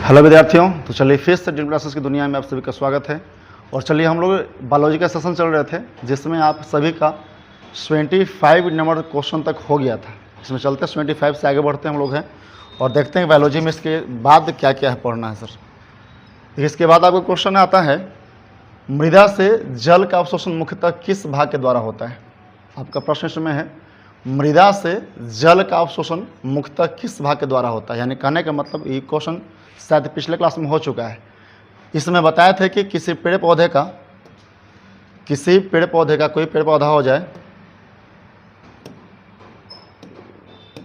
Hello विद्यार्थियों, तो चलिए फिर से ड्रीम क्लासेस की दुनिया में आप सभी का स्वागत है। और चलिए हम लोग बायोलॉजी का सेशन चल रहे थे जिसमें आप सभी का 25 नंबर क्वेश्चन तक हो गया था। इसमें चलते 25 से आगे बढ़ते हम लोग हैं और देखते हैं बायोलॉजी में इसके बाद क्या क्या है पढ़ना है सर। इसके बाद आपका क्वेश्चन आता है, मृदा से जल का अवशोषण मुख्यतः किस भाग के द्वारा होता है। आपका प्रश्न इसमें है, मृदा से जल का अवशोषण मुख्यतः किस भाग के द्वारा होता है। यानी कहने का मतलब ये क्वेश्चन शायद पिछले क्लास में हो चुका है। इसमें बताया था कि किसी पेड़ पौधे का कोई पेड़ पौधा हो जाए,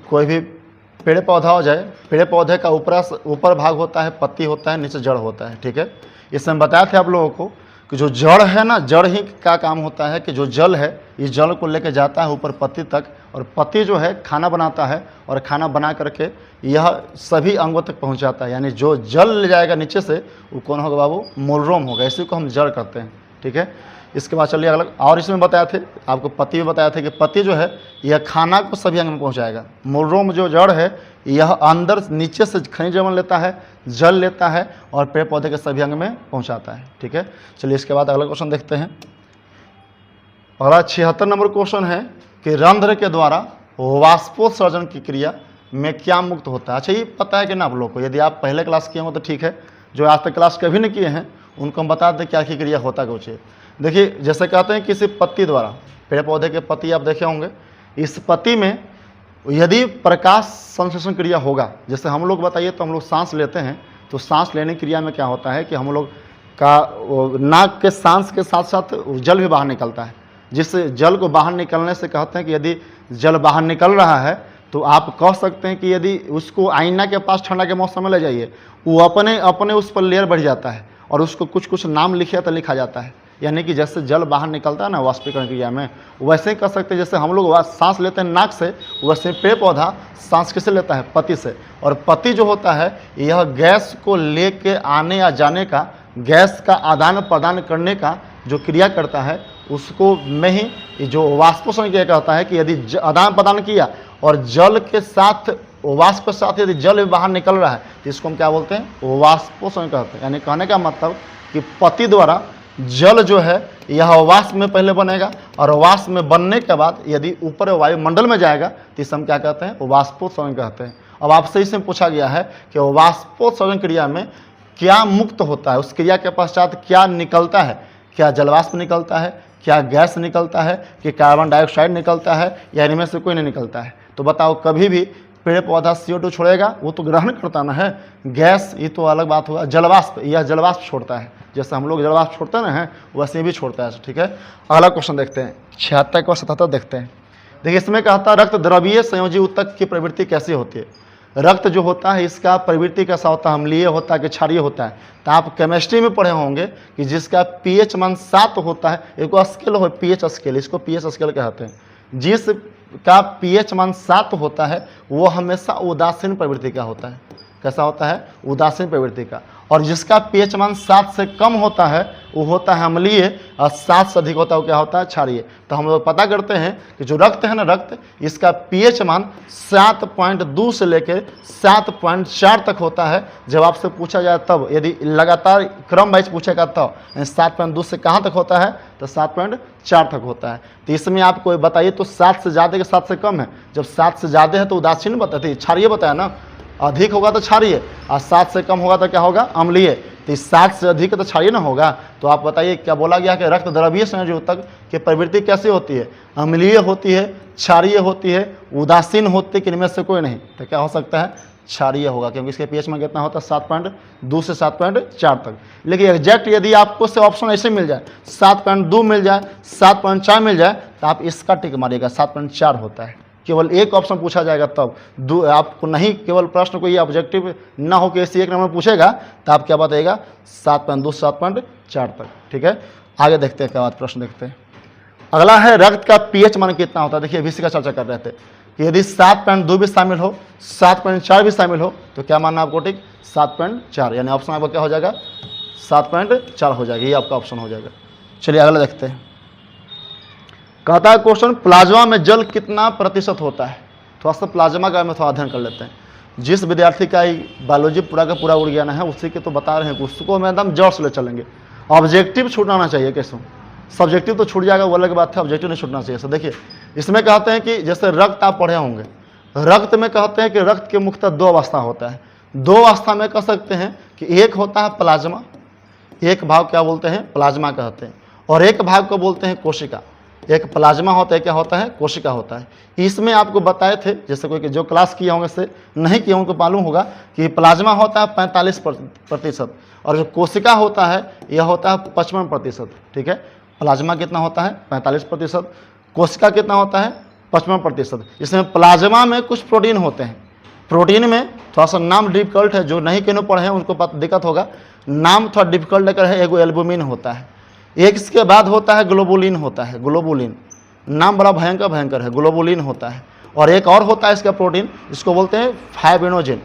कोई भी पेड़ पौधा हो जाए, पेड़ पौधे का ऊपर भाग होता है पत्ती होता है, नीचे जड़ होता है। ठीक है, इसमें बताया था आप लोगों को कि जो जड़ है ना, जड़ ही का काम होता है कि जो जल है इस जल को लेकर जाता है ऊपर पत्ती तक, और पत्ती जो है खाना बनाता है और खाना बना करके यह सभी अंगों तक पहुंचाता है। यानी जो जल ले जाएगा नीचे से वो कौन होगा बाबू, मूलरोम होगा। इसी को हम जड़ करते हैं। ठीक है, इसके बाद चलिए अगला, और इसमें बताया थे आपको पत्ती में बताया था कि पत्ती जो है यह खाना को सभी अंग में पहुंचाएगा। मूलरोम जो जड़ है यह अंदर नीचे से खनिज लवण लेता है, जल लेता है और पेड़ पौधे के सभी अंग में पहुंचाता है। ठीक है, चलिए इसके बाद अगला क्वेश्चन देखते हैं। अगला 76 नंबर क्वेश्चन है कि रंध्र के द्वारा वाष्पोत्सर्जन की क्रिया में क्या मुक्त होता है। अच्छा, ये पता है कि ना आप लोग को? यदि आप पहले क्लास किए हो तो ठीक है, जो आज तक क्लास कभी नहीं किए हैं उनको हम बता दें क्या की क्रिया होता है कुछ। देखिए, जैसे कहते हैं किसी पत्ती द्वारा, पेड़ पौधे के पत्ती आप देखे होंगे, इस पत्ती में यदि प्रकाश संश्लेषण क्रिया होगा, जैसे हम लोग बताइए तो हम लोग सांस लेते हैं, तो सांस लेने की क्रिया में क्या होता है कि हम लोग का नाक के सांस के साथ साथ जल भी बाहर निकलता है। जिससे जल को बाहर निकलने से कहते हैं कि यदि जल बाहर निकल रहा है तो आप कह सकते हैं कि यदि उसको आईना के पास ठंडा के मौसम में ले जाइए, वो अपने उस पर लेयर बढ़ जाता है और उसको कुछ नाम लिखे तो लिखा जाता है। यानी कि जैसे जल बाहर निकलता है ना वाष्पीकरण क्रिया में, वैसे ही कर सकते हैं। जैसे हम लोग सांस लेते हैं नाक से, वैसे पेड़ पौधा सांस किससे लेता है, पत्ती से। और पत्ती जो होता है यह गैस को लेके आने या जाने का, गैस का आदान प्रदान करने का जो क्रिया करता है उसको में ही जो वाष्पोत्सर्जन क्रिया कहता है कि यदि आदान प्रदान किया और जल के साथ, वाष्प के साथ यदि जल भी बाहर निकल रहा है तो इसको हम क्या बोलते हैं, वाष्पोत्सर्जन कहते हैं। यानी कहने का मतलब कि पत्ती द्वारा जल जो है यह वाष्प में पहले बनेगा और वाष्प में बनने के बाद यदि ऊपर वायुमंडल में जाएगा तो इसे हम क्या कहते हैं, वाष्पोत्सर्जन कहते हैं। अब आपसे इसमें पूछा गया है कि वाष्पोत्सर्जन क्रिया में क्या मुक्त होता है, उस क्रिया के पश्चात क्या निकलता है, क्या जलवाष्प निकलता है, क्या गैस निकलता है, कि कार्बन डाइऑक्साइड निकलता है, या इनमें से कोई नहीं निकलता है। तो बताओ, कभी भी पेड़ पौधा CO2 छोड़ेगा, वो तो ग्रहण करता ना है। गैस ये तो अलग बात होगा। जलवाष्प, यह जलवाष्प छोड़ता है, जैसे हम लोग जलवाष्प छोड़ते ना हैं वैसे भी छोड़ता है। ठीक है, अगला क्वेश्चन देखते हैं, 76 और 77 देखते हैं। देखिए, इसमें कहता है रक्त द्रवीय संयोजी ऊतक की प्रवृत्ति कैसी होती है। रक्त जो होता है इसका प्रवृत्ति कैसा होता है, अम्लीय होता है कि क्षारीय होता है। तो आप केमिस्ट्री में पढ़े होंगे कि जिसका pH मान 7 होता है, एक स्केल हो pH स्केल, इसको pH स्केल कहते हैं। जिसका pH मान 7 होता है वो हमेशा उदासीन प्रवृत्ति का होता है। कैसा होता है, उदासीन प्रवृत्ति का। और जिसका pH मान 7 से कम होता है वो होता है अम्लीय, और 7 से अधिक होता है वो क्या होता है, क्षारीय। तो हम लोग पता करते हैं कि जो रक्त है ना, रक्त, इसका pH मान 7.2 से लेकर 7.4 तक होता है। जब आपसे पूछा जाए तब, यदि लगातार क्रम वाइज पूछेगा तब 7.2 से कहाँ तक होता है, तो 7.4 तक होता है। तो इसमें आपको बताइए तो 7 से ज़्यादा के 7 से कम है। जब 7 से ज़्यादा है तो उदासीन बताते, क्षारीय बताया ना, अधिक होगा तो क्षारीय, और 7 से कम होगा तो क्या होगा, अम्लीय। तो 7 से अधिक तो क्षारीय ना होगा। तो आप बताइए क्या बोला गया कि रक्त द्रवीय संयोजी ऊतक की प्रवृत्ति कैसी होती है, अम्लीय होती है, क्षारीय होती है, उदासीन होती है, कि इनमें से कोई नहीं। तो क्या हो सकता है, क्षारीय होगा, क्योंकि इसके pH में कितना होता है, 7.2 से 7.4 तक। लेकिन एग्जैक्ट यदि आपको से ऑप्शन ऐसे मिल जाए, 7.2 मिल जाए, 7.4 मिल जाए, तो आप इसका टिक मारिएगा, 7.4 होता है। केवल एक ऑप्शन पूछा जाएगा तब, आपको नहीं, केवल प्रश्न को ये ऑब्जेक्टिव ना हो कि ऐसे एक नंबर पूछेगा तो आप क्या बताइएगा, 7.2 से 7.4 तक। ठीक है, आगे देखते हैं क्या बात, प्रश्न देखते हैं। अगला है रक्त का pH मान कितना होता है। देखिए, अभी इसी का चर्चा कर रहे थे कि यदि 7.2 भी शामिल हो, 7.4 भी शामिल हो तो क्या मानना आपको, ठीक 7.4। यानी ऑप्शन आपका क्या हो जाएगा, 7.4 हो जाएगा, ये आपका ऑप्शन हो जाएगा। चलिए अगला देखते हैं। कहता है क्वेश्चन, प्लाज्मा में जल कितना प्रतिशत होता है। थोड़ा सा प्लाज्मा का मैं थोड़ा अध्ययन कर लेते हैं। जिस विद्यार्थी का बायोलॉजी पूरा का पूरा उड़ गया है उसी के तो बता रहे हैं कि उसको हम एकदम जड़ से ले चलेंगे। ऑब्जेक्टिव छूटना चाहिए, कैसे सब्जेक्टिव तो छूट जाएगा वो अलग बात है, ऑब्जेक्टिव नहीं छूटना चाहिए। सर देखिए इसमें कहते हैं कि जैसे रक्त आप पढ़े होंगे, रक्त में कहते हैं कि रक्त के मुख्यतः दो अवस्था होता है। दो अवस्था में कह सकते हैं कि एक होता है प्लाज्मा, एक भाग क्या बोलते हैं प्लाज्मा कहते हैं, और एक भाग को बोलते हैं कोशिका। एक प्लाज्मा होता है, क्या होता है कोशिका होता है। इसमें आपको बताए थे, जैसे कोई जो क्लास किए होंगे से नहीं किए उनको मालूम होगा कि प्लाज्मा होता है 45% और जो कोशिका होता है यह होता है 55%। ठीक है, प्लाज्मा कितना होता है 45%, कोशिका कितना होता है 55%। इसमें प्लाज्मा में कुछ प्रोटीन होते हैं, प्रोटीन में थोड़ा सा नाम डिफिकल्ट है, जो नहीं किन्हों पढ़े हैं उनको दिक्कत होगा, नाम थोड़ा डिफिकल्ट लेकर है। एगो एल्बुमिन होता है, एक इसके बाद होता है ग्लोबुलिन होता है, ग्लोबुलिन नाम बड़ा भयंकर है, ग्लोबुलिन होता है। और एक और होता है इसका प्रोटीन, इसको बोलते हैं फाइब्रिनोजिन,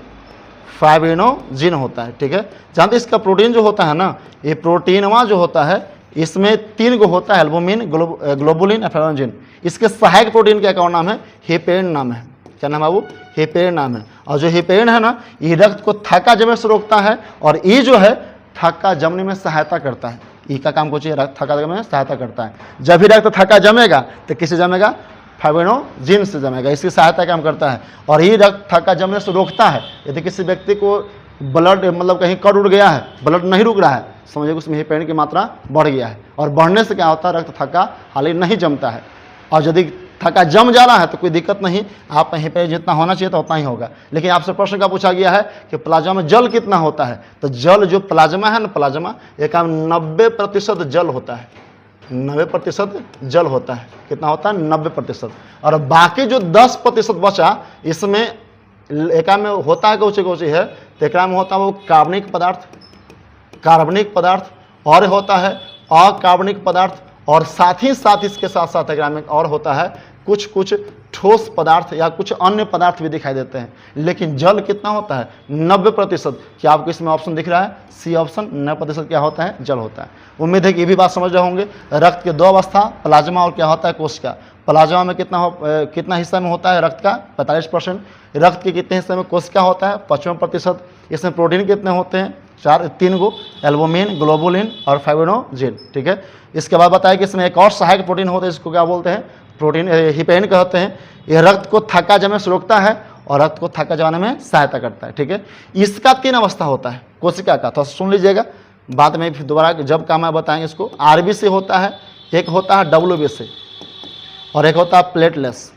फाइब्रिनोजिन होता है। ठीक है, जानते इसका प्रोटीन जो होता है ना, ये प्रोटीनवा जो होता है इसमें 3 गो होता है, एल्बुमिन, ग्लोबुलिन और फाइब्रिनोजिन। इसके सहायक प्रोटीन का क्या नाम है, हेपेरिन नाम है। क्या नाम है वो, हेपेरिन नाम है। और जो हेपेरिन है ना, ये रक्त को थक्का जमने से रोकता है, और ये जो है थक्का जमने में सहायता करता है। ई का काम कुछ रक्त थक्का जमने में सहायता करता है। जब भी रक्त थक्का जमेगा तो किससे जमेगा, फाइब्रिनोजिन से जमेगा, इसकी सहायता काम करता है। और ये रक्त थक्का जमने से रोकता है। यदि किसी व्यक्ति को ब्लड मतलब कहीं कट उड़ गया है, ब्लड नहीं रुक रहा है, समझिए उसमें हेपेरिन की मात्रा बढ़ गया है, और बढ़ने से क्या होता है, रक्त थक्का हाल ही नहीं जमता है। और यदि थक्का जम जा रहा है तो कोई दिक्कत नहीं, आप हेपेरिन जितना होना चाहिए तो उतना ही होगा। लेकिन आपसे प्रश्न का पूछा गया है कि प्लाज्मा में जल कितना होता है, तो जल जो प्लाज्मा है ना, प्लाज्मा एक 90% जल होता है, 90% जल होता है। कितना होता है 90%। और बाकी जो 10% बचा, इसमें एक में होता है कौची है, तो एक में होता है वो कार्बनिक पदार्थ, और होता है अकार्बनिक पदार्थ, और साथ ही साथ इसके साथ साथ एक में और होता है कुछ ठोस पदार्थ या कुछ अन्य पदार्थ भी दिखाई देते हैं। लेकिन जल कितना होता है 90%। क्या आपको इसमें ऑप्शन दिख रहा है, सी ऑप्शन, 90% क्या होता है, जल होता है। उम्मीद है कि ये भी बात समझ रहे होंगे। रक्त के दो अवस्था, प्लाज्मा और क्या होता है कोशिका। प्लाज्मा में कितना हिस्सा में होता है रक्त का 45%, रक्त के कितने हिस्से में कोशिका होता है 55%। इसमें प्रोटीन कितने होते हैं 3 गो, एल्बुमिन, ग्लोबुलिन और फाइब्रिनोजिन। ठीक है, इसके बाद बताया कि इसमें एक और सहायक प्रोटीन होता है, इसको क्या बोलते हैं, प्रोटीन हिपेरिन कहते हैं। यह रक्त को थक्का जमने से रोकता है और रक्त को थक्का जमाने में सहायता करता है। ठीक है, इसका 3 अवस्था होता है कोशिका का, तो सुन लीजिएगा, बाद में फिर दोबारा जब काम है बताएंगे इसको। आरबीसी होता है, एक होता है डब्ल्यूबीसी, और एक होता है प्लेटलेट्स।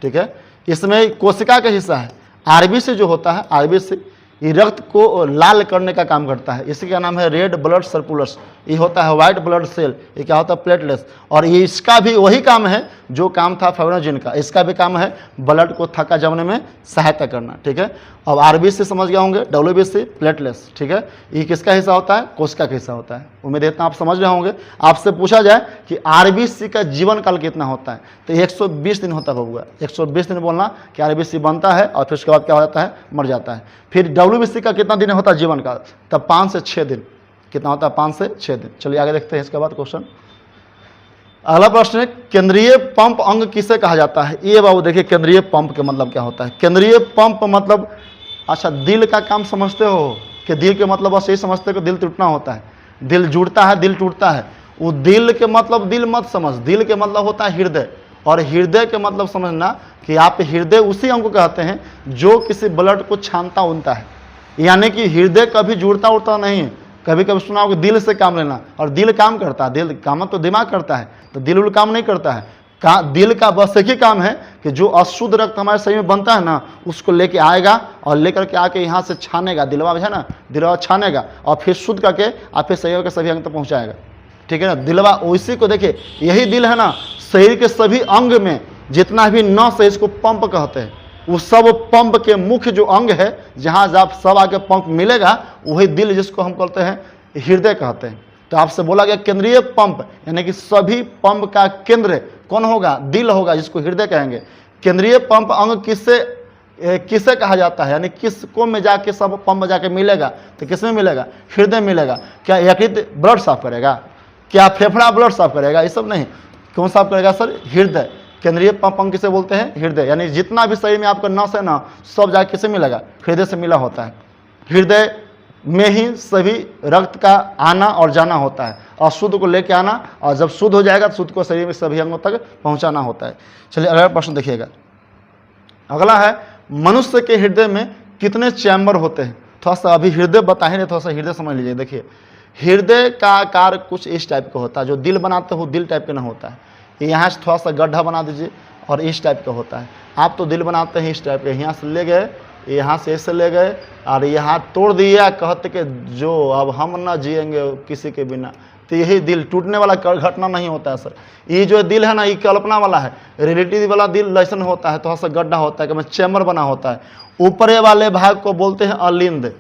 ठीक है, इसमें कोशिका का हिस्सा है। आरबीसी जो होता है, आरबीसी ये रक्त को लाल करने का काम करता है, इसी का नाम है रेड ब्लड सर्कुलस। ये होता है व्हाइट ब्लड सेल, ये क्या होता है प्लेटलेट्स। और ये इसका भी वही काम है जो काम था फाइब्रिनोजिन का, इसका भी काम है ब्लड को थक्का जमने में सहायता करना। ठीक है, अब आरबीसी समझ गए होंगे, डब्ल्यूबीसी, प्लेटलेट्स। ठीक है, ये किसका हिस्सा होता है, कोशिका का हिस्सा होता है। उम्मीद है इतना आप समझ रहे होंगे। आपसे पूछा जाए कि आरबीसी का जीवन काल कितना होता है, तो 120 दिन होता है बबुआ, 120 दिन बोलना कि आरबीसी बनता है और फिर उसके बाद क्या हो जाता है, मर जाता है। फिर डब्ल्यूबीसी का कितना दिन होता है जीवन काल, तब 5 से 6 दिन। कितना होता है 5 से 6 दिन। चलिए आगे देखते हैं इसके बाद क्वेश्चन। अगला प्रश्न है, केंद्रीय पंप अंग किसे कहा जाता है। ये बाबू देखिए, केंद्रीय पंप के मतलब क्या होता है। केंद्रीय पंप मतलब, अच्छा दिल का काम समझते हो कि दिल के मतलब बस यही समझते हो कि दिल टूटना होता है, दिल जुड़ता है, दिल टूटता है। वो दिल के मतलब दिल मत समझ, दिल के मतलब होता है हृदय, और हृदय के मतलब समझना कि आप हृदय उसी अंग को कहते हैं जो किसी ब्लड को छानता उनता है। यानी कि हृदय कभी जुड़ता उड़ता नहीं है। कभी कभी सुना होगा दिल से काम लेना, और दिल काम करता है, दिल काम तो दिमाग करता है, तो दिल उल काम नहीं करता है। दिल का बस एक ही काम है कि जो अशुद्ध रक्त हमारे शरीर में बनता है ना, उसको लेके आएगा और लेकर के आके यहाँ से छानेगा, दिलवा है ना, दिलवा छानेगा और फिर शुद्ध करके आप फिर शरीर के सभी अंग तक पहुँचाएगा। ठीक है ना, दिलवा उसी को देखिए, यही दिल है ना, शरीर के सभी अंग में जितना भी नस है इसको पंप कहते हैं। वो सब पंप के मुख्य जो अंग है, जहाँ जब सब आके पंप मिलेगा, वही दिल जिसको हम कहते हैं हृदय कहते हैं। तो आपसे बोला गया केंद्रीय पंप, यानी कि सभी पंप का केंद्र कौन होगा, दिल होगा, जिसको हृदय कहेंगे। केंद्रीय पंप अंग किसे कहा जाता है, यानी किसको में जाके सब पंप जाके मिलेगा, तो किसमें मिलेगा, हृदय मिलेगा। क्या यकृत ब्लड साफ करेगा, क्या फेफड़ा ब्लड साफ करेगा, ये सब नहीं। कौन साफ करेगा सर, हृदय। केंद्रीय पंख किसे बोलते हैं? हृदय। यानी जितना भी शरीर में आपका नस है ना, सब जाके किसे मिलेगा? हृदय से मिला होता है। हृदय में ही सभी रक्त का आना और जाना होता है, अशुद्ध को लेके आना, और जब शुद्ध हो जाएगा तो शुद्ध को शरीर में सभी अंगों तक पहुंचाना होता है। चलिए अगला प्रश्न देखिएगा। अगला है, मनुष्य के हृदय में कितने चैम्बर होते हैं? थोड़ा सा अभी हृदय बता ही नहीं, थोड़ा सा हृदय समझ लीजिए। देखिए, हृदय का आकार कुछ इस टाइप का होता है, जो दिल बनाते हो दिल टाइप का ना होता है। यहाँ से थोड़ा सा गड्ढा बना दीजिए और इस टाइप का होता है। आप तो दिल बनाते हैं इस टाइप के, यहाँ से ले गए, यहाँ से ऐसे ले गए और यहाँ तोड़ दिया, कहते कि जो अब हम ना जिएंगे किसी के बिना। तो यही दिल टूटने वाला घटना नहीं होता है सर। ये जो दिल है ना, ये कल्पना वाला है, रियलिटी वाला दिल लैसन होता है, थोड़ा सा गड्ढा होता है, कि चैम्बर बना होता है। ऊपरे वाले भाग को बोलते हैं अलिंद,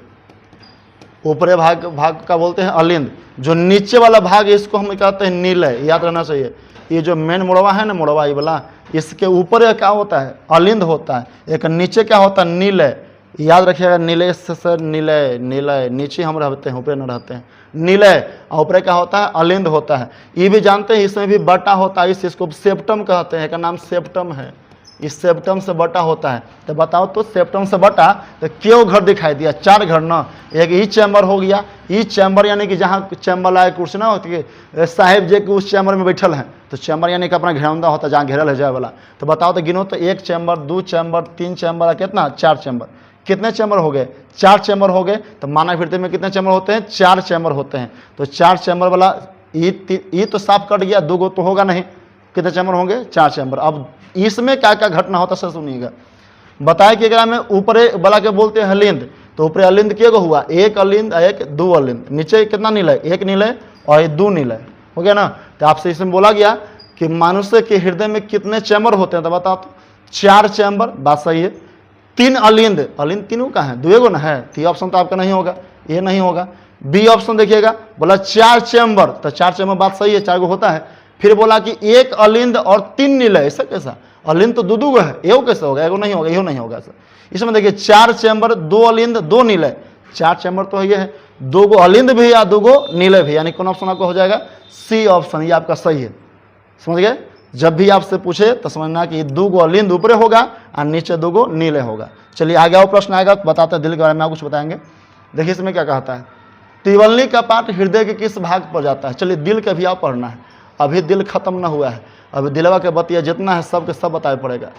ऊपरे भाग का बोलते हैं अलिंद। जो नीचे वाला भाग इसको हम कहते हैं नीलय, याद रहना चाहिए। ये जो मेन मुड़वा है ना, मुड़वा ये वाला, इसके ऊपर क्या होता है? अलिंद होता है। एक नीचे क्या होता है? नीलय। याद रखिएगा, नीलय से सर नीलय, नीलय नीचे हम रहते हैं, ऊपर न रहते हैं। नीलय और ऊपर क्या होता है? अलिंद होता है। ये भी जानते हैं, इसमें भी बटा होता है, इसको सेप्टम कहते हैं, का नाम सेप्टम है। इस सेप्टम से बटा होता है। तो बताओ तो, सेप्टम से बटा तो क्यों घर दिखाई दिया? 4 घर ना, एक ई चैम्बर हो गया। ई चैम्बर यानी कि जहाँ चैम्बर लाए कुर्सी ना होती है, साहेब जी के उस चैम्बर में बैठल हैं, तो चैम्बर यानी कि अपना घेरौंदा होता है, जहाँ घेरल है जाए वाला। तो बताओ तो, गिनो तो, 1 चैम्बर, 2 चैम्बर, 3 चैम्बर, कितना? 4 चैम्बर। कितने चैम्बर हो गए? 4 चैम्बर हो गए। तो मानव हृदय में कितने चैम्बर होते हैं? 4 चैम्बर होते हैं। तो 4 चैम्बर वाला ई तो साफ कट गया, 2 तो होगा नहीं। कितने चैम्बर होंगे? 4 चैम्बर। अब इसमें क्या क्या घटना होता है सर सुनिएगा। बताए कि अगर में ऊपरे वाला के बोलते हैं अलिंद, तो ऊपरे अलिंद के हुआ? 1 अलिंद, 1 2 अलिंद। नीचे कितना नीलय? 1 नीलय और 2 नीलय, हो गया ना। तो आपसे इसमें बोला गया कि मनुष्य के हृदय में कितने चैम्बर होते हैं? तो बताओ तो, 4 चैम्बर, बात सही है। 3 अलिंद, अलिंद तीनों का है? 2 ना है, तो ये ऑप्शन तो आपका नहीं होगा, ये नहीं होगा। बी ऑप्शन देखिएगा, बोला 4 चैम्बर, तो 4 चैम्बर बात सही है, 4 गो होता है। फिर बोला कि 1 अलिंद और 3 नीलय, ऐसा कैसा? अलिंद तो 2 है, एगो कैसे होगा? एगो नहीं होगा, एगो नहीं होगा सर। इसमें देखिए 4 चैम्बर, 2 अलिंद, 2 नीलय। 4 चैम्बर तो ये है, 2 गो अलिंद भी या 2 गो नीलय भी, यानी कौन ऑप्शन आपका हो जाएगा? सी ऑप्शन, ये आपका सही है। समझ गए? जब भी आपसे पूछे तो समझना कि 2 गो अलिंद ऊपरे होगा और नीचे 2 गो नीले होगा। चलिए आगे और प्रश्न आएगा, बताते हैं दिल के बारे में, कुछ बताएंगे। देखिए इसमें क्या कहता है, त्रिवलनी का पार्ट हृदय के किस भाग पर जाता है? चलिए दिल का भी आप पढ़ना है, अभी दिल खत्म ना हुआ है, अभी दिलवा के बतिया जितना है सब के सब बताए पड़ेगा।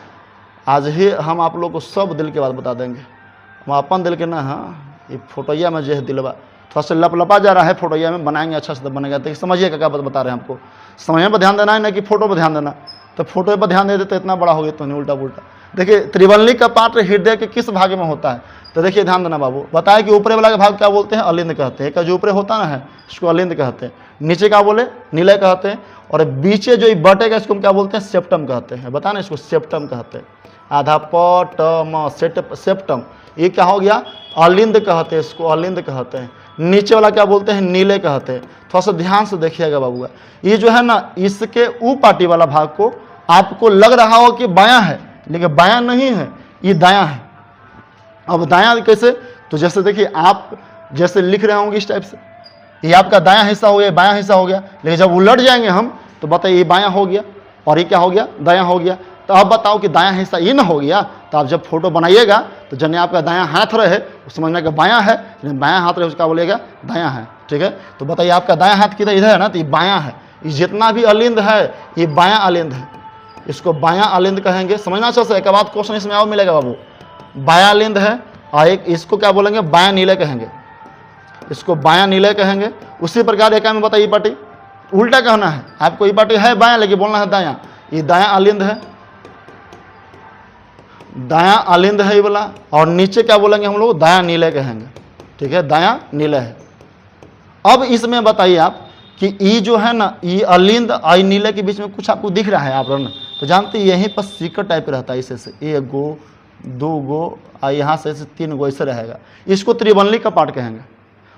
आज ही हम आप लोग को सब दिल के बात बता देंगे। हम अपन दिल के ना, हाँ ये फोटोया में जो है दिलवा थोड़ा सा लपलपा जा रहा है, फोटोया में बनाएंगे अच्छा से बनेगा। तो समझिए क्या बता रहे हैं आपको, समय पर ध्यान देना है ना कि फोटो पर ध्यान देना। तो फोटो पर ध्यान दे देते इतना बड़ा हो गया तो नहीं, उल्टा पुल्टा। देखिए त्रिवलनी का पार्ट हृदय के किस भाग में होता है? तो देखिए ध्यान देना बाबू, बताया कि ऊपरे वाला का भाग क्या बोलते हैं? अलिंद कहते हैं। का जो ऊपरे होता ना है इसको अलिंद कहते हैं। नीचे क्या बोले? नीलय कहते हैं। और बीचे जो बटेगा इसको हम क्या बोलते हैं? सेप्टम कहते हैं। बताना इसको सेप्टम कहते हैं। आधा पटम सेप्टम, ये क्या हो गया? अलिंद कहते हैं, इसको अलिंद कहते हैं। नीचे वाला क्या बोलते हैं? नीले कहते हैं। थोड़ा सा ध्यान से देखिएगा बाबूआ, ये जो है ना इसके ऊ पार्टी वाला भाग को आपको लग रहा हो कि बायां है, लेकिन बायां नहीं है, ये दायां है। अब दायां कैसे? तो जैसे देखिए आप जैसे लिख रहे होंगे इस टाइप से, ये आपका दायां हिस्सा हो गया, बायां हिस्सा हो गया। लेकिन जब उलट जाएंगे हम तो बताइए ये बायां हो गया और ये क्या हो गया? दायां हो गया। तो अब बताओ कि दायां हिस्सा ये ना हो गया, तो आप जब फोटो बनाइएगा तो जने आपका दायां हाथ रहे समझना कि बायां है, बायां हाथ रहे उसका बोलिएगा दायां है। ठीक है, तो बताइए आपका दायां हाथ किधर? इधर है ना, तो ये बायां है। ये जितना भी अलिंद है ये बायां अलिंद है, इसको बायां अलिंद कहेंगे। समझना अच्छा से, एक बात क्वेश्चन इसमें आओ मिलेगा बाबू। बायां अलिंद है और एक इसको क्या बोलेंगे? बायां नीले कहेंगे, इसको बायां नीले कहेंगे। उसी प्रकार एक में बताइए पार्टी उल्टा कहना है आपको, ये पार्टी है बायां लेकिन बोलना है दायां। ये दायां अलिंद है, दायां अलिंद है ये वाला। और नीचे क्या बोलेंगे हम लोग? दायां नीले कहेंगे। ठीक है, दायां नीले है। अब इसमें बताइए आप कि ई जो है ना, ये अलिंद और नीले के बीच में कुछ आपको दिख रहा है आप लोग, तो जानते हैं यहीं पर सीकर टाइप रहता है। इसे से 1 गो 2 गो और यहाँ से 3 गो ऐसे रहेगा, इसको त्रिवलनी का पार्ट कहेंगे।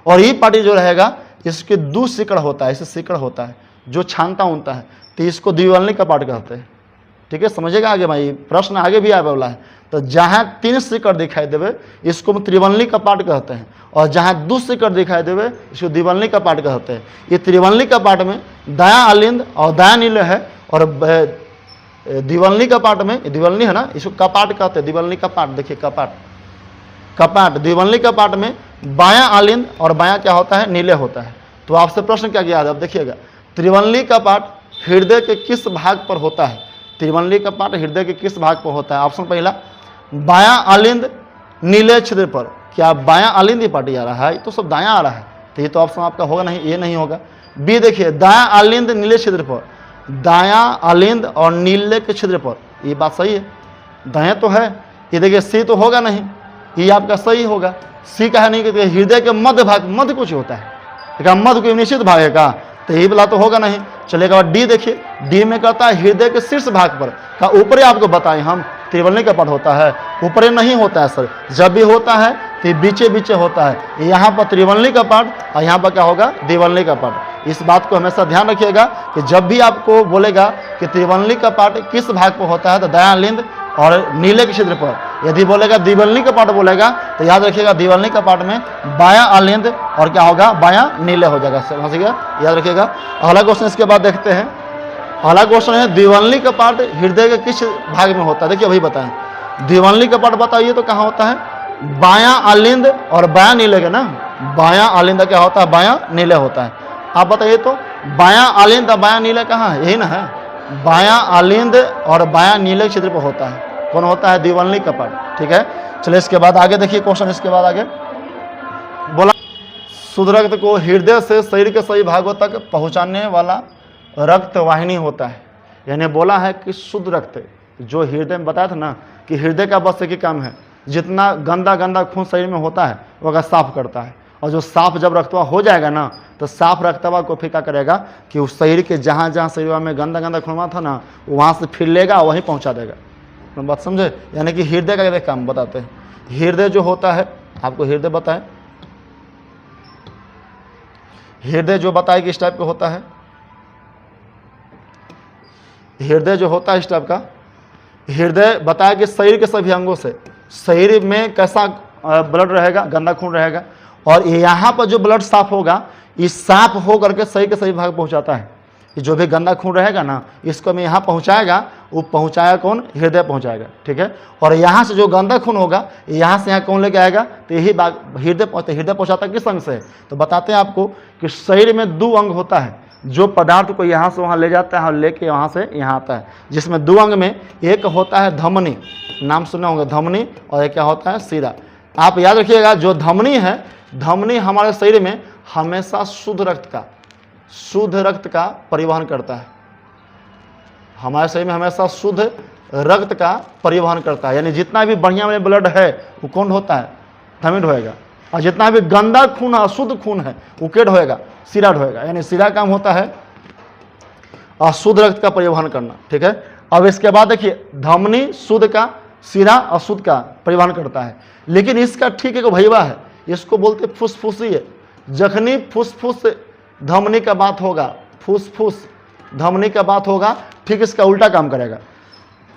और ये पार्टी जो रहेगा इसके 2 सिकड़ होता है, इसे सिकड़ होता है जो छानता उनता है, तो इसको द्विवलनी का पार्ट कहते हैं। ठीक है, समझेगा आगे भाई, प्रश्न आगे भी आया वाला है। तो जहाँ 3 सिकड़ दिखाई देवे इसको हम त्रिवलनी का पार्ट कहते हैं, और जहाँ 2 सिकड़ दिखाई देवे इसको द्विवलनी का पार्ट कहते हैं। ये त्रिवलनी का पार्ट में दायां अलिंद और दायां नीले है, और दिवलनी कपाट में, दिवलनी है ना, इसको कपाट कहते हैं, दिवलनी कपाट। देखिए कपाट, कपाट दिवलनी कपाट में बायां आलिंद और बायां क्या होता है, नीले होता है। तो आपसे प्रश्न क्या किया, अब देखिएगा, त्रिवलनी कपाट हृदय के किस भाग पर होता है? त्रिवलनी कपाट हृदय के किस भाग पर होता है? ऑप्शन पहला, बायां आलिंद नीले छिद्र पर। क्या बायां आलिंद ही पार्टी आ रहा है? ये तो सब दायां आ रहा है, तो ये तो ऑप्शन आपका होगा नहीं, ये नहीं होगा। बी देखिए, दायां आलिंद नीले छिद्र पर, दायां आलिंद और नीले के छिद्र पर, ये बात सही है, दायां तो है। ये देखिए सी तो होगा नहीं, ये आपका सही होगा। सी का है नहीं कि हृदय के मध्य भाग, मध्य कुछ होता है, लेकिन मध्य कोई निश्चित भाग है का, तो ये वाला तो होगा नहीं। चलेगा डी देखिए, डी में कहता है हृदय के शीर्ष भाग पर का, ऊपरी आपको बताएं हम, त्रिवलनी कपाट होता है, ऊपरी नहीं होता है सर, जब भी होता है तो बीचे बीचे होता है। यहाँ पर त्रिवलनी कपाट और यहाँ पर क्या होगा, द्विवलनी कपाट। इस बात को हमेशा ध्यान रखिएगा कि जब भी आपको बोलेगा कि त्रिवलनी कपाट किस भाग पर होता है, तो दायां लिंद और नीले के छिद्र पर। यदि बोलेगा द्विवलनी कपाट बोलेगा, तो याद रखिएगा द्विवलनी कपाट में बायां आलिंद और क्या होगा, बायां नीले हो जाएगा। समझ गया, याद रखिएगा। अगला क्वेश्चन इसके बाद देखते हैं। अगला क्वेश्चन है, द्विवलनी कपाट हृदय के किस भाग में होता है? देखिए वही बताएं, द्विवलनी कपाट बताइए तो कहाँ होता है, बायां आलिंद और बायां नीले के ना, बायां आलिंद क्या होता है, बायां नीले होता है। आप बताइए तो बायां आलिंद और बायां नीले कहाँ है? यही ना है, बायां आलिंद और बायां नीले क्षेत्र पर होता है। कौन होता है? द्विवलनी कपाट। ठीक है, चलिए इसके बाद आगे देखिए क्वेश्चन। इसके बाद आगे बोला, शुद्ध रक्त को हृदय से शरीर के सभी भागों तक पहुंचाने वाला रक्त वाहिनी होता है। यानी बोला है कि शुद्ध रक्त जो हृदय में, बताया था ना कि हृदय का बस एक ही काम है, जितना गंदा गंदा खून शरीर में होता है वो अगर साफ करता है, और जो साफ जब रक्तवा हो जाएगा ना, तो साफ रक्तवा को फिर क्या करेगा कि उस शरीर के जहाँ जहाँ शरीर में गंदा गंदा खून था ना, वहाँ से फिर लेगा वहीं पहुँचा देगा। मैं बात समझे? यानी कि हृदय का काम बताते हैं। हृदय जो होता है, आपको हृदय बताएं, हृदय जो बताए कि इस टाइप का होता है, हृदय जो होता है इस टाइप का, हृदय बताया कि शरीर के सभी अंगों से, शरीर में कैसा ब्लड रहेगा, गंदा खून रहेगा, और यहाँ पर जो ब्लड साफ होगा, ये साफ हो करके शरीर के सभी भाग पहुँचाता है। ये जो भी गंदा खून रहेगा ना, इसको मैं यहाँ पहुँचाएगा, वो पहुँचाएगा कौन? हृदय पहुँचाएगा। ठीक है, और यहाँ से जो गंदा खून होगा, यहाँ से यहाँ कौन लेके आएगा? तो यही बात हृदय पहुँचता है। हृदय पहुँचाता किस अंग से? तो बताते हैं आपको कि शरीर में दो अंग होता है, जो पदार्थ को यहाँ से वहाँ ले जाता है और लेके वहाँ से यहाँ आता है, जिसमें दो अंग में एक होता है धमनी, नाम सुने होंगे धमनी, और एक क्या होता है? शिरा। आप याद रखिएगा, जो धमनी है, धमनी हमारे शरीर में हमेशा शुद्ध रक्त का परिवहन करता है। हमारे शरीर में हमेशा शुद्ध रक्त का परिवहन करता है। यानी जितना भी बढ़िया में ब्लड है वो कौन होता है? धमनी ढोएगा, और जितना भी गंदा खून है, अशुद्ध खून है, वो क्या ढोएगा? शिरा ढोएगा। यानी शिरा काम होता है अशुद्ध रक्त का परिवहन करना। ठीक है, अब इसके बाद देखिए, धमनी शुद्ध का, शिरा अशुद्ध का परिवहन करता है। लेकिन इसका ठीक एक भैया है, इसको बोलते फुसफुसी। जखनी फुसफुस धमनी का बात होगा, फुसफुस धमनी का बात होगा, ठीक इसका उल्टा काम करेगा।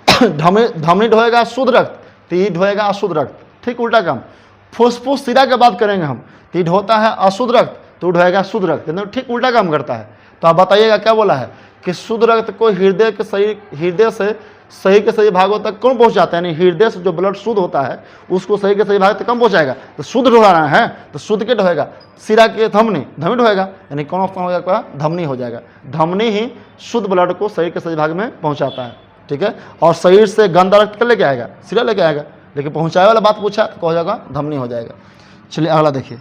धमनी ढोएगा शुद्ध रक्त, तो ये ढोएगा अशुद्ध रक्त, ठीक उल्टा काम। फुसफुस शिरा की बात करेंगे हम, तो ये ढोता है अशुद्ध रक्त, तो ढोएगा शुद्ध रक्त, ठीक उल्टा काम करता है। तो आप बताइएगा क्या बोला है कि शुद्ध रक्त को हृदय से शरीर के सही भागों तक कौन पहुंचाता है? यानी हृदय से जो ब्लड शुद्ध होता है उसको शरीर के सही भाग तक कौन पहुंचाएगा? तो शुद्ध ढोना है, तो शुद्ध के ढोएगा, शिरा के धमनी ढोएगा। यानी कौन ऑप्शन हो जाएगा? धमनी हो जाएगा। धमनी ही शुद्ध ब्लड को शरीर के सही भाग में पहुंचाता है। ठीक है, और शरीर से गंदा रक्त कर लेके आएगा, शिरा लेके आएगा, लेकिन पहुंचाए वाला बात पूछा तो हो जाएगा धमनी हो जाएगा। चलिए अगला देखिए,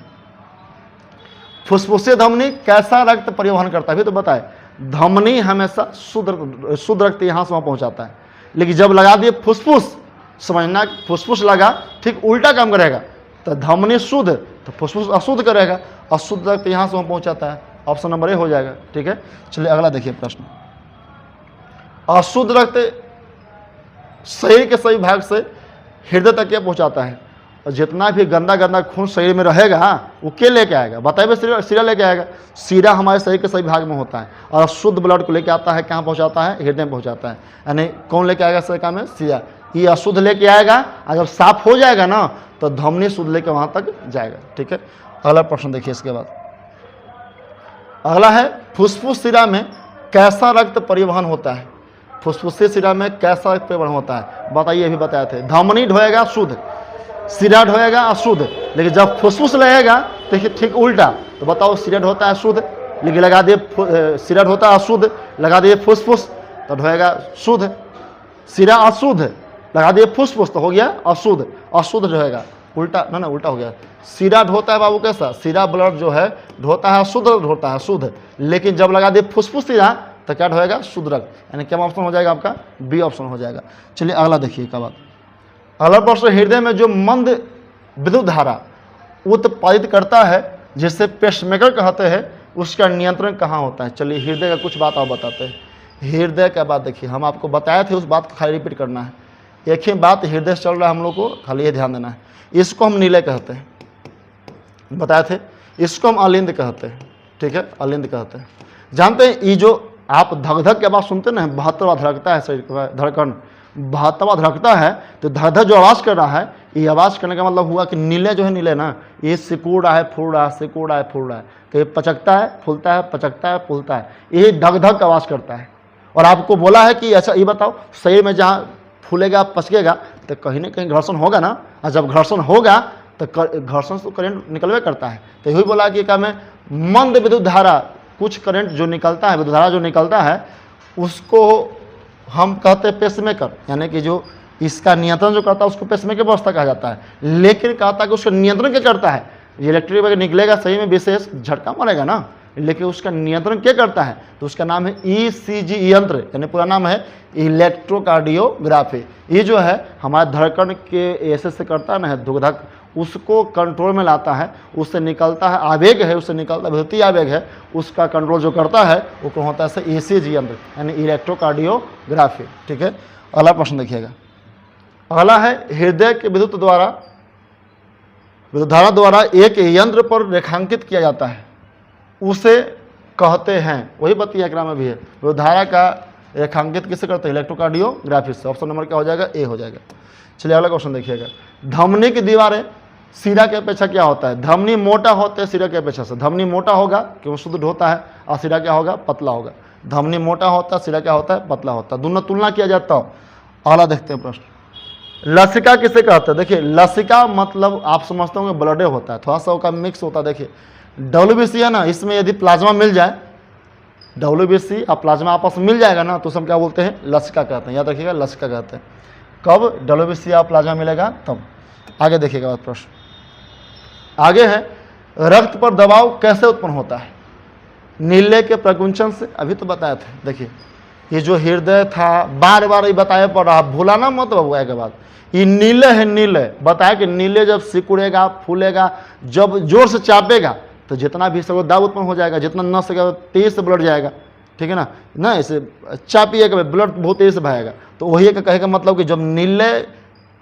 फुसफुसी धमनी कैसा रक्त परिवहन करता है? भी तो बताए, धमनी हमेशा शुद्ध रक्त यहाँ से वहाँ पहुँचाता है, लेकिन जब लगा दिए फुसफुस, समझना फुसफुस लगा, ठीक उल्टा काम करेगा। तो धमनी शुद्ध तो फुसफुस अशुद्ध करेगा, अशुद्ध रक्त यहाँ से वहाँ पहुँचाता है। ऑप्शन नंबर ए हो जाएगा। ठीक है, चलिए अगला देखिए प्रश्न। अशुद्ध रक्त शरीर के सभी भाग से हृदय तक क्या पहुँचाता है? और जितना भी गंदा गंदा खून शरीर में रहेगा वो क्या लेके आएगा? बताइए, शिरा लेके आएगा। शिरा हमारे शरीर के सभी भाग में होता है, और शुद्ध ब्लड को लेके आता है, कहाँ पहुँचाता है? हृदय में पहुँचाता है। यानी कौन लेके आएगा शरीर का में? शिरा। ये अशुद्ध लेके आएगा, और जब साफ हो जाएगा ना, तो धमनी शुद्ध लेके वहाँ तक जाएगा। ठीक है, अगला प्रश्न देखिए। इसके बाद अगला है, फुसफुस शिरा में कैसा रक्त परिवहन होता है? फुसफुसी शिरा में कैसा प्रवण होता है बताइए, अभी बताए थे। धमनी ढोएगा शुद्ध, शिरा ढोएगा अशुद्ध। लेकिन जब फुसफुस रहेगा तो ठीक उल्टा, तो बताओ शिरा ढोता है शुद्ध, लेकिन लगा दिए शिरा ढोता है अशुद्ध, लगा दिए फुसफुस तो ढोएगा शुद्ध। शिरा अशुद्ध, लगा दिए फुसफुस तो हो गया अशुद्ध, अशुद्ध ढोएगा, उल्टा ना उल्टा हो गया। शिरा ढोता है बाबू कैसा, शिरा ब्लड जो है ढोता है शुद्ध, ढोता है शुद्ध, लेकिन जब लगा दिए फुसफुस शिरा तो क्या ढोएगा, शुद्ध रक्त। यानी क्या ऑप्शन हो जाएगा आपका, बी ऑप्शन हो जाएगा। चलिए अगला देखिए क्या बात। अगला प्रश्न, हृदय में जो मंद विद्युत धारा उत्पादित करता है जिसे पेसमेकर कहते हैं, उसका नियंत्रण कहाँ होता है। चलिए हृदय का कुछ बात आप बताते हैं। हृदय का बात देखिए, हम आपको बताए थे, उस बात को खाली रिपीट करना है। एक ही बात हृदय से चल रहा है, हम लोग को खाली ये ध्यान देना है। इसको हम नीले कहते हैं, बताए थे। इसको हम अलिंद कहते हैं, ठीक है, अलिंद कहते हैं। जानते हैं ये जो आप धक धक की आवाज़ सुनते ना, 72वां धड़कता है शरीर का धड़कन, 72वां धड़कता है, तो धक धक जो आवाज़ कर रहा है, ये आवाज़ करने का मतलब हुआ कि नीले जो है, नीले ना, ये सिकुड़ रहा है, फूल रहा है, सिकुड़ रहा है, फूल रहा है, तो ये पचकता है, फूलता है, पचकता है, फूलता है, ये धक धक आवाज़ करता है। और आपको बोला है कि अच्छा ये बताओ, शरीर में जहाँ फूलेगा पचकेगा तो कहीं ना कहीं घर्षण होगा ना, और जब घर्षण होगा तो घर्षण से करंट निकलवे करता है। तो यही बोला कि क्या में मंद विद्युत धारा, कुछ करंट जो निकलता है, विद्युत धारा जो निकलता है, उसको हम कहते हैं पेसमेकर, यानी कि जो इसका नियंत्रण जो करता है उसको पेसमेकर व्यवस्था कहा जाता है। लेकिन कहता है कि उसका नियंत्रण क्या करता है, इलेक्ट्रिक वगैरह निकलेगा सही में विशेष झटका मारेगा ना, लेकिन उसका नियंत्रण क्या करता है, तो उसका नाम है ECG यंत्र, यानी पूरा नाम है इलेक्ट्रोकार्डियोग्राफी। ये जो है हमारे धड़कन के ऐसे से करता है ना, धुकधक, उसको कंट्रोल में लाता है, उससे निकलता है आवेग है, उससे निकलता विद्युतीय आवेग है, उसका कंट्रोल जो करता है वो कौन होता है, ECG यंत्र, यानी इलेक्ट्रोकार्डियोग्राफी, ठीक है। अगला प्रश्न देखिएगा। अगला है, हृदय के विद्युत धारा द्वारा एक यंत्र पर रेखांकित किया जाता है, उसे कहते हैं, वही बतिया में भी है, विद्युत धारा का रेखांकित किससे करते हैं, इलेक्ट्रोकार्डियोग्राफी से। ऑप्शन नंबर क्या हो जाएगा, ए हो जाएगा। चलिए अगला क्वेश्चन देखिएगा। धमनी की दीवारें शिरा की अपेक्षा क्या होता है, धमनी मोटा होता है शिरा की अपेक्षा से। धमनी मोटा होगा क्योंकि शुद्ध होता है, और शिरा क्या होगा, पतला होगा। धमनी मोटा होता है, शिरा क्या होता है, पतला होता है। दोनों तुलना किया जाता हो। अगला देखते हैं प्रश्न, लसिका किसे कहते हैं। देखिए लसिका मतलब आप समझते होंगे ब्लडे होता है, थोड़ा सा उसका मिक्स होता है। देखिए WBC है ना, इसमें यदि प्लाज्मा मिल जाए, WBC और प्लाज्मा आपस में मिल जाएगा ना, तो हम क्या बोलते हैं, लसिका कहते हैं। याद रखिएगा, लसिका कहते हैं। कब WBC और प्लाज्मा मिलेगा तब। आगे देखिएगा प्रश्न, आगे है, रक्त पर दबाव कैसे उत्पन्न होता है, नीले के प्रकुंचन से। अभी तो बताए थे। देखिए ये जो हृदय था, बार बार ये बताया पड़ रहा, भूलाना मत बबुआ के बाद। ये नीले है, नीले बताया कि नीले जब सिकुड़ेगा, फूलेगा, जब जोर से चापेगा तो जितना भी सब दाब उत्पन्न हो जाएगा, जितना नस सकेगा तेज से ब्लड जाएगा, ठीक है ना, ना ऐसे चापिएगा ब्लड बहुत तेज से बहेगा। तो वही का कहेगा मतलब कि जब नीले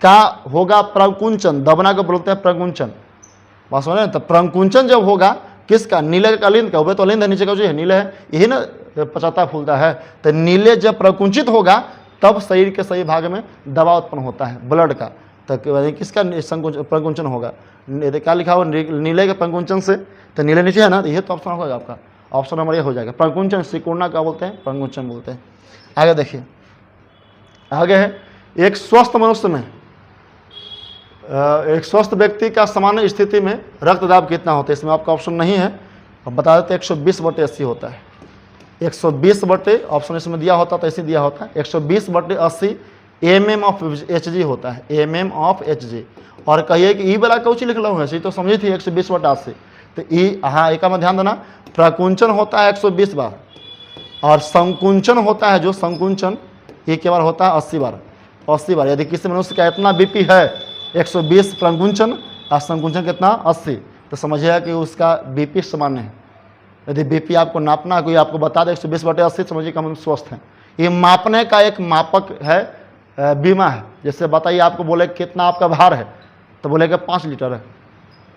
का होगा प्रकुंचन, दबना को बोलते हैं प्रकुंचन, बात समझ रहे हैं। तो प्रकुंचन जब होगा किसका, नीले का, अलिंद का, ऊपर तो अलिंद है, नीचे का जो है नीले है, यही ना पचता फूलता है। तो नीले जब प्रकुंचित होगा तब शरीर के सही भाग में दबाव उत्पन्न होता है ब्लड का। तो किसका प्रकुंचन होगा, क्या लिखा हुआ, नीले के प्रकुंचन से। तो नीले नीचे है ना, तो ये तो ऑप्शन होगा आपका, ऑप्शन नंबर ये हो जाएगा। प्रकुंचन सिकुड़ना क्या बोलते हैं, प्रकुंचन बोलते हैं। आगे देखिए, आगे है, एक स्वस्थ मनुष्य में, एक स्वस्थ व्यक्ति का सामान्य स्थिति में रक्तदाब कितना होता है। इसमें आपका ऑप्शन नहीं है, अब बता देते 120/80 होता है। 120 ऑप्शन इसमें दिया होता तो ऐसे दिया होता है, 120/80 mm ऑफ Hg होता है, mm ऑफ Hg। और कहिए कि ई वाला कौची लिख लो है, तो समझी थी 120/80। तो ई, हाँ एक में ध्यान देना, प्रकुंचन होता है 120 बार, और संकुंचन होता है, जो संकुंचन ये के बार होता है 80 बार, 80 बार। यदि किसी मनुष्य का इतना BP है 120 प्रकुंचन और संकुंचन कितना 80, तो समझिएगा कि उसका BP सामान्य है। यदि BP आपको नापना, कोई आपको बता दे 120/80, समझिए कि हम स्वस्थ हैं। ये मापने का एक मापक है, बीमा है। जैसे बताइए आपको बोले कितना आपका भार है, तो बोलेगा 5 लीटर है।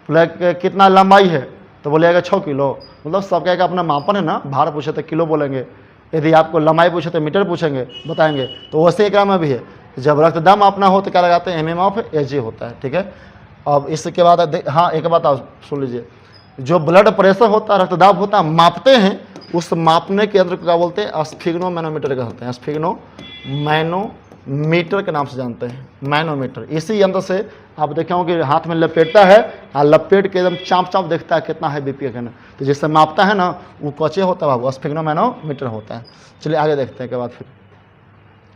बोले कितना लंबाई है, तो बोलेगा 6 किलो। मतलब सबका एक अपना मापन है ना, भार पूछे तो किलो बोलेंगे, यदि आपको लंबाई पूछे तो मीटर पूछेंगे, बताएंगे। तो वैसे एक में भी है, जब रक्तदाब मापना हो तो क्या लगाते हैं, mm ऑफ Hg होता है, ठीक है। अब इसके बाद हाँ एक बात आप सुन लीजिए, जो ब्लड प्रेशर होता है, रक्तदाब होता है, मापते हैं उस मापने के यंत्र को क्या बोलते हैं? स्फिग्नो मैनोमीटर कहते हैं। स्फिग्नो मैनोमीटर के नाम से जानते हैं, मैनोमीटर। इसी यंत्र से आप देखे होंगे हाथ में लपेटता है और लपेट के एकदम चाँप चाँप देखता है कितना है बीपी का, तो जिससे मापता है ना वो कौचे होता है बाबू? स्फिग्नो मैनोमीटर होता है। चलिए आगे देखते हैं के बाद फिर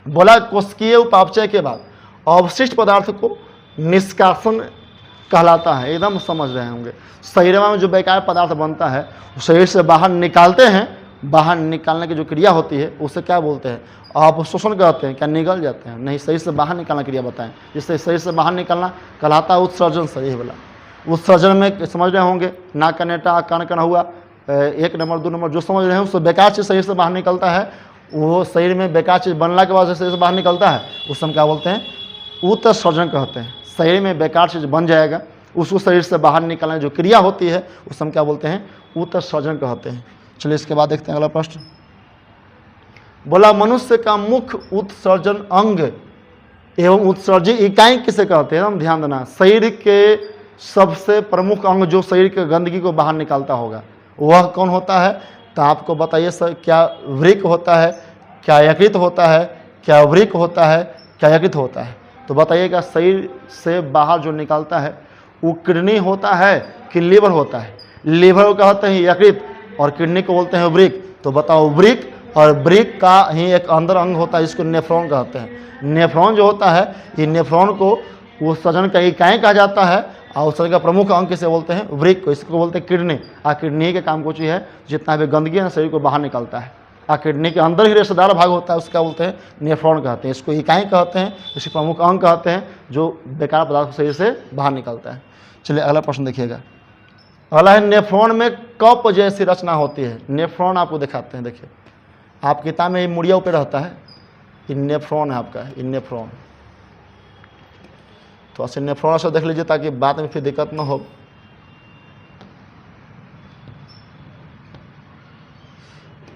बोला कोशिकीय उपापचय के बाद अवशिष्ट पदार्थ को निष्कासन कहलाता है। एकदम समझ रहे होंगे, शरीर में जो बेकार पदार्थ बनता है शरीर से बाहर निकालते हैं, बाहर निकालने की जो क्रिया होती है उसे क्या बोलते हैं? अपशोषण कहते हैं। क्या निगल जाते हैं? नहीं, शरीर से बाहर निकालना क्रिया बताएं। जिससे शरीर से बाहर निकालना कहलाता है उत्सर्जन। शरीर वाला उत्सर्जन में समझ रहे होंगे नाक का नेटा, कान का हुआ, 1 नंबर 2 नंबर जो समझ रहे हैं उससे बेकार चीज़ शरीर से बाहर निकलता है, वो शरीर में बेकार चीज़ बनने के बाद शरीर से बाहर निकलता है, उस हम क्या बोलते हैं? उत्सर्जन कहते हैं। शरीर में बेकार चीज़ बन जाएगा उसको शरीर से बाहर निकालने जो क्रिया होती है उस हम क्या बोलते हैं? उत्सर्जन कहते हैं। चलिए इसके बाद देखते हैं अगला प्रश्न। बोला मनुष्य का मुख्य उत्सर्जन अंग एवं उत्सर्जी इकाई किसे कहते हैं? हम ध्यान देना, शरीर के सबसे प्रमुख अंग जो शरीर के गंदगी को बाहर निकालता होगा वह कौन होता है? तो आपको बताइए सर, क्या वृक्क होता है, क्या यकृत होता है, क्या वृक्क होता है, क्या यकृत होता है? तो बताइएगा शरीर से बाहर जो निकालता है वो किडनी होता है कि लीवर होता है? लीवर को कहते हैं यकृत और किडनी को बोलते हैं वृक्क। तो बताओ वृक्क और वृक्क का ही एक अंदर अंग होता है जिसको नेफ्रॉन कहते हैं। नेफ्रॉन जो होता है ये नेफ्रॉन को उत्सर्जन का इकाई कहा जाता है और उत्सर्जन का प्रमुख अंग किसे बोलते हैं? वृक्क को। इसको बोलते हैं किडनी। किडनी के काम को चीज़ है जितना भी गंदगी है शरीर को बाहर निकालता है। किडनी के अंदर ही रेशेदार भाग होता है उसका बोलते हैं नेफ्रॉन कहते हैं। इसको इकाई कहते हैं, इसके प्रमुख अंग कहते हैं जो बेकार पदार्थ शरीर से बाहर निकलता है। चलिए अगला प्रश्न देखिएगा। अगला है नेफ्रॉन में कप जैसी रचना होती है। नेफ्रॉन आपको दिखाते हैं, देखिए आप किताब में मुड़िया ऊपर रहता है, ये नेफ्रॉन है आपका, ये नेफ्रॉन। तो ऐसे नेफ्रॉन से देख लीजिए ताकि बाद में फिर दिक्कत ना हो।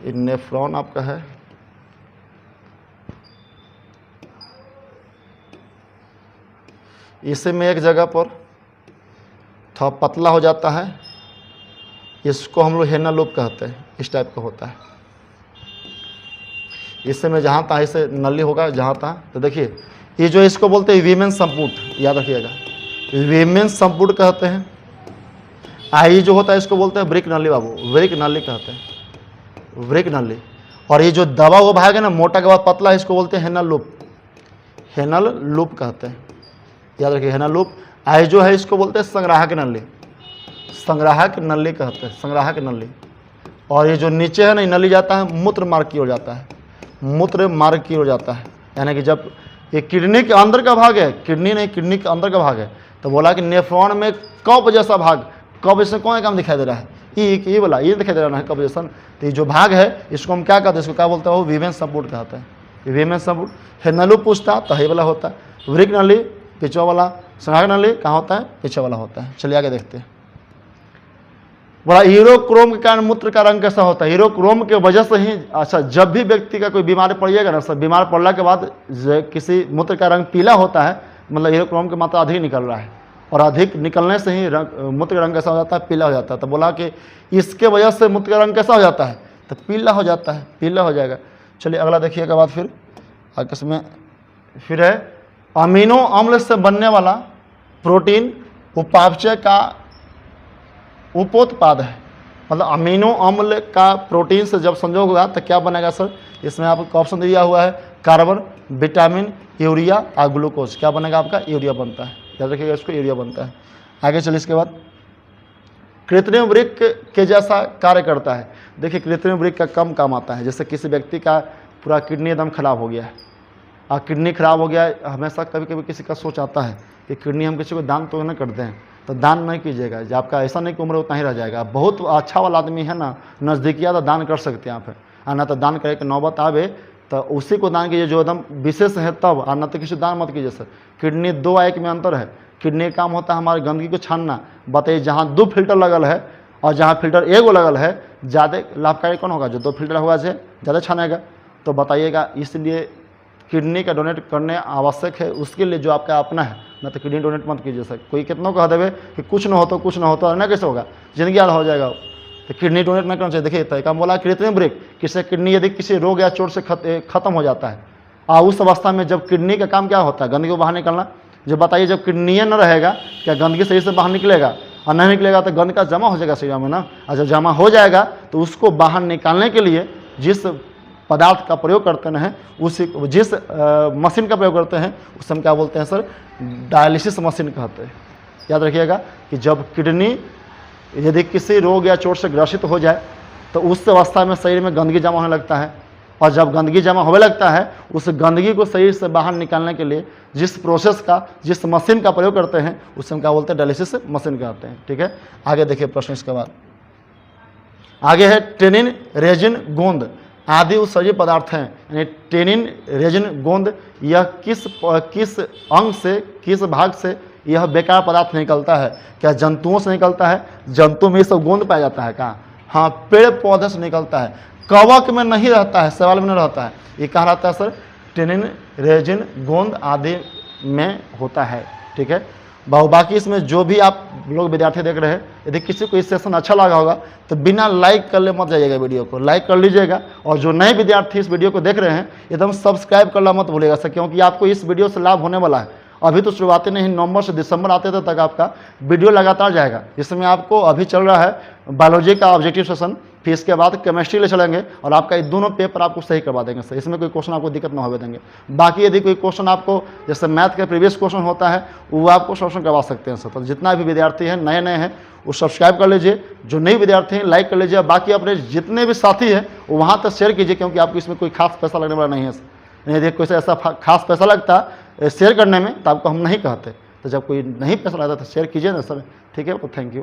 ये नेफ्रॉन आपका है, इसे में एक जगह पर थोड़ा पतला हो जाता है, इसको हम लोग हेना लूप कहते हैं। इस टाइप का होता है, इससे में जहाँ तहाँ इसे नली होगा जहाँ तहाँ। तो देखिए ये जो इसको बोलते हैं वीमेन संपुट, याद रखिएगा वीमेन संपुट कहते हैं। आई जो होता है इसको बोलते हैं वृक्क नली बाबू, वृक्क नली कहते हैं, वृक्क नली। और ये जो दबा हुआ भाग है ना मोटा के बाद पतला, इसको बोलते हैं हेनल लूप, हेनल लूप कहते हैं, याद रखिए हेनल लूप। आई जो है इसको बोलते हैं संग्राहक नली, संग्राहक नली कहते हैं, संग्राहक नली। और ये जो नीचे है ना नली जाता है मूत्र मार्ग की ओर जाता है, मूत्र मार्ग की ओर जाता है। यानी कि जब ये किडनी के अंदर का भाग है, किडनी नहीं किडनी के अंदर का भाग है, तो बोला कि नेफ्रॉन में कप जैसा भाग, कप जैसे कौन काम दिखाई दे रहा है? ये बोला ये दिखाई दे रहा है कप जैसा। तो ये जो भाग है इसको हम क्या कहते हैं? इसको क्या बोलते हैं? वो वीमेन संपुट कहते हैं। वीमेन संपुट हेनलू पूछता तो हे वाला होता है, वृक्क नली पीछे वाला, संग्राहक नली कहाँ होता है? पीछे वाला होता है। चलिए आगे देखते हैं। बोला यूरोक्रोम के कारण मूत्र का रंग कैसा होता है? यूरोक्रोम के वजह से ही, अच्छा जब भी व्यक्ति का कोई बीमारी पड़िएगा ना सर, बीमार पड़ने के बाद किसी मूत्र का रंग पीला होता है, मतलब यूरोक्रोम की मात्रा अधिक निकल रहा है, और अधिक निकलने से ही मूत्र का रंग कैसा हो जाता है? पीला हो जाता है। तो बोला कि इसके वजह से मूत्र का रंग कैसा हो जाता है? तो पीला हो जाता है, पीला हो जाएगा। चलिए अगला देखिएगा बाद फिर आगे में फिर है अमीनो अम्ल से बनने वाला प्रोटीन उपापचय का उपोत्पाद है। मतलब अमीनो अम्ल का प्रोटीन से जब संयोग होगा तो क्या बनेगा सर? इसमें आपको ऑप्शन दिया हुआ है कार्बन, विटामिन, यूरिया और ग्लूकोज। क्या बनेगा आपका? यूरिया बनता है, याद रखिएगा इसको, यूरिया बनता है। आगे चलिए इसके बाद कृत्रिम वृक्क के जैसा कार्य करता है। देखिए कृत्रिम वृक्क का कम काम आता है। जैसे किसी व्यक्ति का पूरा किडनी एकदम खराब हो गया है, और किडनी खराब हो गया है, हमेशा कभी कभी किसी का सोच आता है कि किडनी हम किसी को दान तो नहीं करते हैं, तो दान नहीं कीजिएगा। जब आपका ऐसा नहीं कि उम्र उतना ही रह जाएगा, बहुत अच्छा वाला आदमी है ना नज़दीकिया तो दान कर सकते हैं आप, और ना तो दान करे कि नौबत आवे तो उसी को दान कीजिए जो एकदम विशेष है तब, और न तो किसी दान मत कीजिए। सर किडनी 2 और 1 में अंतर है। किडनी का काम होता है हमारी गंदगी को छानना। बताइए जहाँ 2 फिल्टर लगल है और जहाँ फिल्टर 1 लगल है, ज़्यादा लाभकारी कौन होगा? जो 2 फिल्टर होगा से ज़्यादा छानेगा। तो बताइएगा इसलिए किडनी का डोनेट करने आवश्यक है, उसके लिए जो आपका अपना है, ना तो किडनी डोनेट मत कीजिए। सर कोई कितनों कह देवे कि कुछ ना हो तो कुछ ना हो तो ना कैसे होगा? जिंदगी आधा हो जाएगा। तो किडनी डोनेट नहीं करना चाहिए। देखिए तो काम बोला कृत्रिम ब्रेक, किसी किडनी यदि किसी रोग या चोट से खत्म हो जाता है, उस अवस्था में जब किडनी का काम क्या होता है, गंदगी को बाहर निकलना। जब बताइए जब किडनी न रहेगा, क्या गंदगी सही से बाहर निकलेगा? और नहीं निकलेगा तो गंद का जमा हो जाएगा शरीर में ना, और जब जमा हो जाएगा तो उसको बाहर निकालने के लिए जिस पदार्थ का प्रयोग करते हैं, जिस मशीन का प्रयोग करते हैं, उस हम क्या बोलते हैं सर, डायलिसिस मशीन कहते हैं। याद रखिएगा कि जब किडनी यदि किसी रोग या चोट से ग्रसित हो जाए तो उस अवस्था में शरीर में गंदगी जमा होने लगता है, और जब गंदगी जमा होने लगता है उस गंदगी को शरीर से बाहर निकालने के लिए जिस प्रोसेस का, जिस मशीन का प्रयोग करते हैं, उसे हम क्या बोलते हैं, डायलिसिस मशीन कहते हैं। ठीक है, आगे देखिए प्रश्न इसके बाद आगे है टेनिन, रेजिन, गोंद आदि उत्सर्जित पदार्थ हैं। यानी टेनिन, रेजिन, गोंद यह किस अंग से, किस भाग से यह बेकार पदार्थ निकलता है? क्या जंतुओं से निकलता है? जंतु में ये सब गोंद पाया जाता है कहाँ? हाँ, पेड़ पौधे से निकलता है, कवक में नहीं रहता है, सवाल में नहीं रहता है। ये कहाँ रहता है सर? टेनिन, रेजिन, गोंद आदि में होता है। ठीक है, बाकी इसमें जो भी आप लोग विद्यार्थी देख रहे हैं, यदि किसी को इस सेशन अच्छा लगा होगा तो बिना लाइक कर ले मत जाइएगा, वीडियो को लाइक कर लीजिएगा। और जो नए विद्यार्थी इस वीडियो को देख रहे हैं एकदम सब्सक्राइब करना मत भूलिएगा सर, क्योंकि आपको इस वीडियो से लाभ होने वाला है। अभी तो शुरुआती नहीं, नवंबर से दिसंबर आते तक आपका वीडियो लगातार जाएगा। इसमें आपको अभी चल रहा है बायोलॉजी का ऑब्जेक्टिव सेशन, फिर इसके बाद केमिस्ट्री ले चलेंगे और आपका ये दोनों पेपर आपको सही करवा देंगे सर। इसमें कोई क्वेश्चन आपको दिक्कत ना होने देंगे। बाकी यदि कोई क्वेश्चन आपको, जैसे मैथ के प्रीवियस क्वेश्चन होता है, वो आपको सॉल्यूशन करवा सकते हैं सर। तो जितना भी विद्यार्थी हैं, नए हैं, वो सब्सक्राइब कर लीजिए। जो नए विद्यार्थी हैं लाइक कर लीजिए। बाकी अपने जितने भी साथी हैं वो वहाँ तक शेयर कीजिए, क्योंकि आपको इसमें कोई खास पैसा लगने वाला नहीं है सर। यदि कोई ऐसा खास पैसा लगता शेयर करने में तो आपको हम नहीं कहते। तो जब कोई नहीं पैसा लगता तो शेयर कीजिए ना सर। ठीक है, तो थैंक यू।